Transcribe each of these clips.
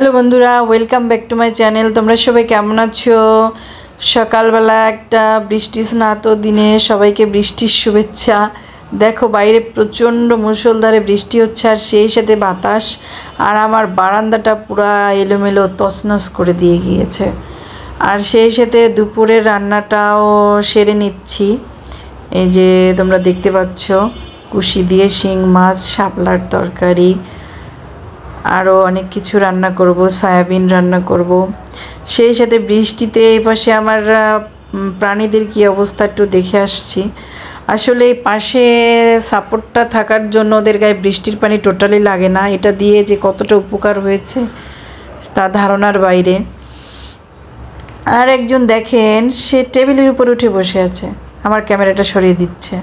Hello বন্ধুরা, welcome back to my channel. তোমরা সবাই কেমন আছো? সকালবেলা একটা বৃষ্টি স্নাত দিনে সবাইকে বৃষ্টির শুভেচ্ছা। দেখো বাইরে প্রচণ্ড মুষলধারে বৃষ্টি হচ্ছে, আর সেই সাথে বাতাস, আর আমার বারান্দাটা পুরা এলোমেলো তছনছ করে দিয়ে গিয়েছে। আর সেই সাথে দুপুরের রান্নাটাও সেরে নিচ্ছি। এই যে তোমরা দেখতে পাচ্ছ, কুশি দিয়ে শিং মাছ, শাপলার তরকারি, আরও অনেক কিছু রান্না করব, সয়াবিন রান্না করব। সেই সাথে বৃষ্টিতে এই পাশে আমার প্রাণীদের কী অবস্থা একটু দেখে আসছি। আসলে এই পাশে সাপোর্টটা থাকার জন্য ওদের গায়ে বৃষ্টির পানি টোটালি লাগে না। এটা দিয়ে যে কতটা উপকার হয়েছে তা ধারণার বাইরে। আর একজন দেখেন, সে টেবিলের উপর উঠে বসে আছে, আমার ক্যামেরাটা সরিয়ে দিচ্ছে,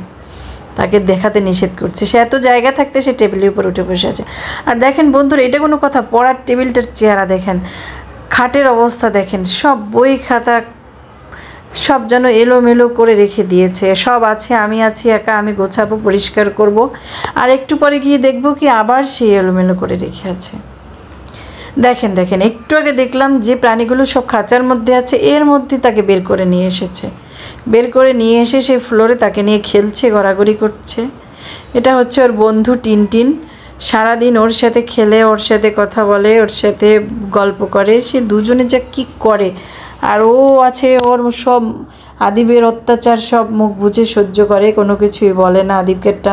তাকে দেখাতে নিষেধ করছে। সে এত জায়গা থাকতে সে টেবিলের উপর উঠে বসে আছে। আর দেখেন বন্ধুরা, এটা কোনো কথা? পড়ার টেবিলটার চেহারা দেখেন, খাটের অবস্থা দেখেন, সব বই খাতা সব যেন এলোমেলো করে রেখে দিয়েছে। সব আছে, আমি আছি একা, আমি গোছাবো, পরিষ্কার করব, আর একটু পরে গিয়ে দেখবো কি আবার সে এলোমেলো করে রেখে আছে। দেখেন দেখেন, একটু আগে দেখলাম যে প্রাণীগুলো সব খাঁচার মধ্যে আছে, এর মধ্যে তাকে বের করে নিয়ে এসেছে। বের করে নিয়ে এসে সে ফ্লোরে তাকে নিয়ে খেলছে, গড়াগড়ি করছে। এটা হচ্ছে ওর বন্ধু টিনটিন। সারাদিন ওর সাথে খেলে, ওর সাথে কথা বলে, ওর সাথে গল্প করে। সে দুজনে যা কী করে। আর ও আছে, ওর সব আদিবের অত্যাচার সব মুখ বুঝে সহ্য করে, কোনো কিছুই বলে না। আদিবকে একটা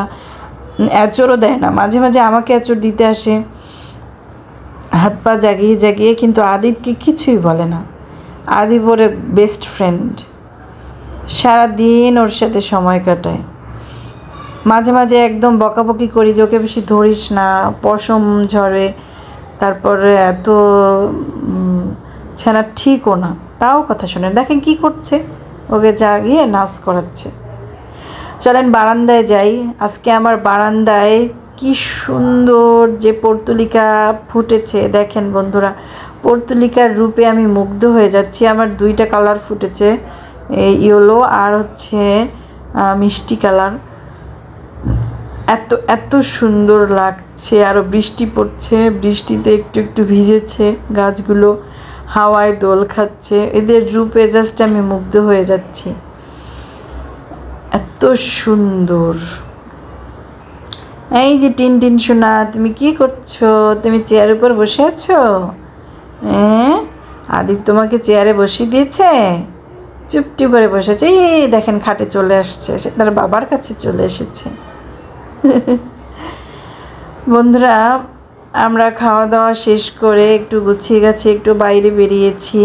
আঁচড়ও দেয় না। মাঝে মাঝে আমাকে আঁচড় দিতে আসে, হাত পা জাগিয়ে জাগিয়ে, কিন্তু আদিবকে কিছুই বলে না। আদিব ওর বেস্ট ফ্রেন্ড, সারাদিন ওর সাথে সময় কাটায়। মাঝে মাঝে একদম বকাবকি করি যে ওকে বেশি ধরিস না, পশম ঝরে, তারপরে এত ছানা ঠিকও না, তাও কথা শোনে। দেখেন কি করছে, ওকে জাগিয়ে নাচ করাচ্ছে। চলেন বারান্দায় যাই। আজকে আমার বারান্দায় কি সুন্দর যে পর্তুলিকা ফুটেছে দেখেন বন্ধুরা। পর্তুলিকার রূপে আমি মুগ্ধ হয়ে যাচ্ছি। আমার দুইটা কালার ফুটেছে, ইয়েলো আর হচ্ছে মিষ্টি কালার। এত এত সুন্দর লাগছে। আরও বৃষ্টি পড়ছে, বৃষ্টিতে একটু একটু ভিজেছে গাছগুলো, হাওয়ায় দোল খাচ্ছে। এদের রূপে জাস্ট আমি মুগ্ধ হয়ে যাচ্ছি, এত সুন্দর। এই যে টিনটিন সোনা, তুমি কি করছো? তুমি চেয়ারের উপর বসে আছো? হ্যাঁ, আদিব তোমাকে চেয়ারে বসিয়ে দিয়েছে, চুপটি করে বসেছে। এই দেখেন খাটে চলে আসছে, সে তার বাবার কাছে চলে এসেছে। বন্ধুরা, আমরা খাওয়া দাওয়া শেষ করে একটু গুছিয়ে গেছি, একটু বাইরে বেরিয়েছি।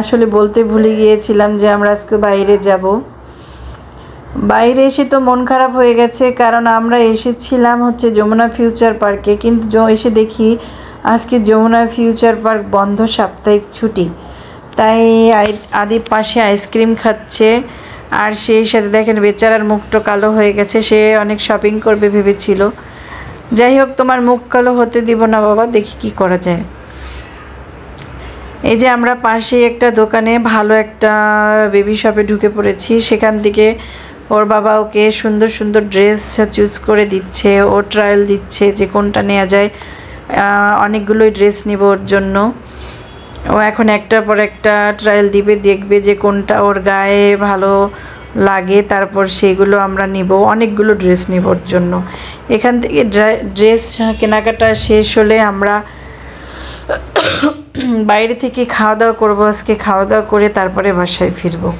আসলে বলতে ভুলে গিয়েছিলাম যে আমরা আজকে বাইরে যাব। বাইরে এসে তো মন খারাপ হয়ে গেছে, কারণ আমরা এসেছিলাম হচ্ছে যমুনা ফিউচার পার্কে, কিন্তু এসে দেখি আজকে যমুনা ফিউচার পার্ক বন্ধ, সাপ্তাহিক ছুটি। তাই আদিব পাশে আইসক্রিম খাচ্ছে, আর সেই সাথে দেখেন বেচারার মুখটা কালো হয়ে গেছে। সে অনেক শপিং করবে ভেবেছিল। যাই হোক, তোমার মুখ কালো হতে দিব না বাবা, দেখি কি করা যায়। এই যে আমরা পাশে একটা দোকানে, ভালো একটা বেবি শপে ঢুকে পড়েছি। সেখান থেকে ওর বাবা ওকে সুন্দর সুন্দর ড্রেস চুজ করে দিচ্ছে, ও ট্রায়াল দিচ্ছে যে কোনটা নেওয়া যায়। অনেকগুলোই ড্রেস নিব ওর জন্য। ও এখন একটার পর একটা ট্রায়াল দিবে, দেখবে যে কোনটা ওর গায়ে ভালো লাগে, তারপর সেগুলো আমরা নিব। অনেকগুলো ড্রেস নিব ওর জন্য। এখান থেকে ড্রেস কেনাকাটা শেষ হলে আমরা বাইরে থেকে খাওয়া দাওয়া করবো। আজকে খাওয়া দাওয়া করে তারপরে বাসায় ফিরবো।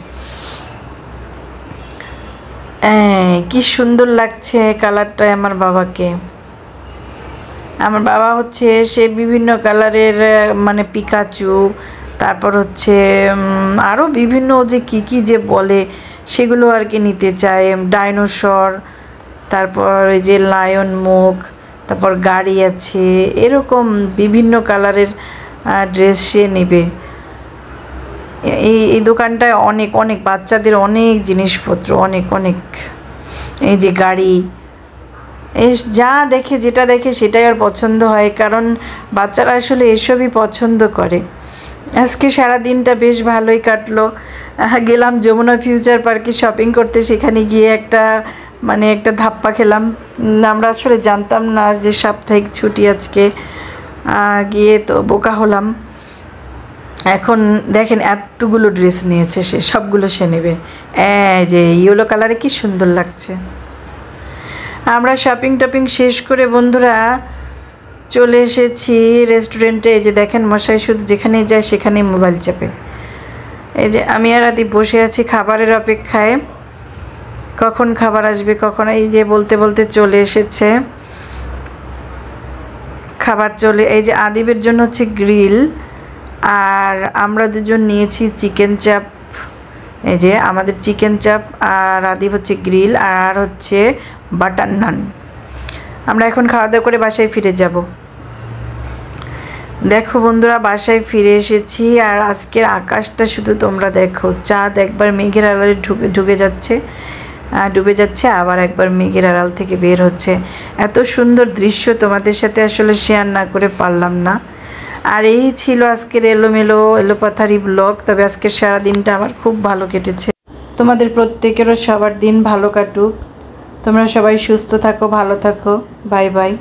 কি সুন্দর লাগছে কালারটা আমার বাবাকে। আমার বাবা হচ্ছে সে বিভিন্ন কালারের, মানে পিকাচু, তারপর হচ্ছে আরও বিভিন্ন যে কী যে বলে সেগুলো আর কি নিতে চায়। ডাইনোসর, তারপর ওই যে লায়ন মুখ, তারপর গাড়ি আছে, এরকম বিভিন্ন কালারের ড্রেস সে নেবে। এই দোকানটায় অনেক অনেক বাচ্চাদের অনেক জিনিসপত্র, অনেক অনেক। এই যে গাড়ি, এই যা দেখে, যেটা দেখে সেটাই ওর পছন্দ হয়, কারণ বাচ্চারা আসলে এসবই পছন্দ করে। আজকে সারা দিনটা বেশ ভালোই কাটলো। গেলাম যমুনা ফিউচার পার্কে শপিং করতে। সেখানে গিয়ে একটা ধাপ্পা খেলাম। আমরা আসলে জানতাম না যে সাপ্তাহিক ছুটি আজকে। গিয়ে তো বোকা হলাম। এখন দেখেন এতগুলো ড্রেস নিয়েছে সে, সবগুলো সে নেবে। যে ইয়েলো কালারে কি সুন্দর লাগছে। আমরা শপিং টপিং শেষ করে বন্ধুরা চলে এসেছি রেস্টুরেন্টে। এই যে দেখেন মশাই শুধু যেখানেই যায় সেখানেই মোবাইল চাপে। এই যে আমি আর আদি বসে আছি খাবারের অপেক্ষায়, কখন খাবার আসবে কখন। এই যে বলতে বলতে চলে এসেছে খাবার। চলে এই যে আদিবের জন্য হচ্ছে গ্রিল, আর আমরা দুজন নিয়েছি চিকেন চাপ। এই যে আমাদের চিকেন চাপ, আর আদিব হচ্ছে গ্রিল, আর হচ্ছে বাটার নান। আমরা এখন খাওয়া দাওয়া করে বাসায় ফিরে যাব। দেখো বন্ধুরা বাসায় ফিরে এসেছি, আর আজকের আকাশটা শুধু তোমরা দেখো। চাঁদ একবার মেঘের আড়ালে ঢুকে যাচ্ছে, ডুবে যাচ্ছে, আবার একবার মেঘের আড়াল থেকে বের হচ্ছে। এত সুন্দর দৃশ্য তোমাদের সাথে আসলে শেয়ার না করে পারলাম না। আর এই ছিল আজকের এলোপাথারি ব্লগ। তবে আজকের সারা দিনটা আমার খুব ভালো কেটেছে। তোমাদের প্রত্যেকেরও সবার দিন ভালো কাটুক। তোমরা সবাই সুস্থ থাকো, ভালো থাকো। Bye bye.